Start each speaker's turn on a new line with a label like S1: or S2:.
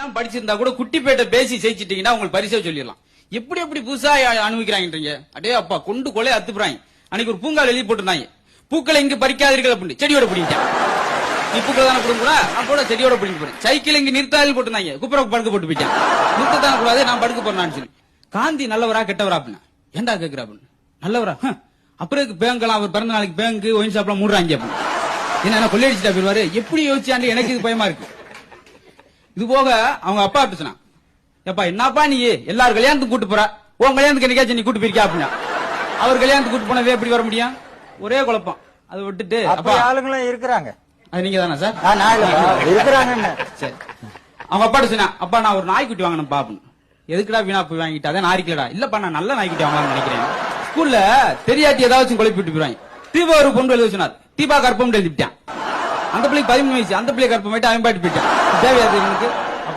S1: தான் படிச்சிருந்தா கூட குட்டிப்பேட்டை பேசி ஜெயிச்சிட்டீங்கன்னா உங்களுக்கு பரிசே சொல்லிடலாம். எப்படி எப்படி புதுசா அனுபவிக்கிறாங்கன்றீங்க. அடே அப்பா கொண்டு கொலை அத்துப்புறாங்க. அன்னைக்கு ஒரு பூங்கால எழுதி போட்டிருந்தாங்க, பூக்களை இங்கு பறிக்காதீர்கள் அப்படின்னு. செடியோட பிடிக்கிட்டேன். நீ பூக்களை தானே கொடுக்கூடா, நான் கூட செடியோட பிடிக்க போறேன். சைக்கிள் இங்க நிறுத்தாது போட்டிருந்தாங்க, குப்புற படுக்க போட்டு போயிட்டேன். நிறுத்தத்தான கூடாது, நான் படுக்க போறேன்னு சொல்லி. காந்தி நல்லவரா கெட்டவரா அப்படின்னா ஏண்டா கேக்குறா அப்படின்னு. நல்லவரா? அப்புறம் பேங்கெல்லாம் அவர் பிறந்த நாளைக்கு பேங்க் ஒயின் ஷாப்லாம் மூடுறாங்க அப்படின்னு. என்ன கொள்ளையடிச்சுட்டா போயிருவாரு. எப்படி யோசிச்சாண்டு எனக்கு இது பயமா இருக்கு. இது போக அவங்க அப்பா பேசினா, எப்பா என்னப்பா நீ எல்லாரும் கல்யாணத்துக்கு கூட்டு போற, உன் கல்யாணத்துக்கு என்னைக்காச்சும் நீ கூட்டு போயிருக்கியா அப்படின்னா. அவர் கல்யாணத்துக்கு கூட்டு போனவே எப்படி வர முடியும்? ஒரே குழப்பம். அதை விட்டுட்டு
S2: அப்பா ஆளுங்களும் இருக்கிறாங்க.
S1: அது நீங்க தானே சார்?
S2: இருக்கிறாங்க.
S1: சரி, அவங்க அப்பா சொன்னா, அப்பா நான் ஒரு நாய்க்குட்டி வாங்கணும் பாப்புன்னு. எதுக்குடா வீணா போய் வாங்கிட்டா? அதை நாய்க்கலடா. இல்லப்பா நான் நல்ல நாய்க்குட்டி வாங்கலாம்னு நினைக்கிறேன். ஸ்கூல்ல தெரியாட்டி ஏதாச்சும் குழப்பி விட்டு போயிருவாங்க. தீபா ஒரு பொண்ணு எழுதி சொன்னார், தீபா கற்பம் எழுதிட்டான். அந்த பிள்ளைக்கு 13 வயசு, அந்த பிள்ளை கற்பம் அவன் பாட்டு போயிட்டான். தேவையாது எனக்கு.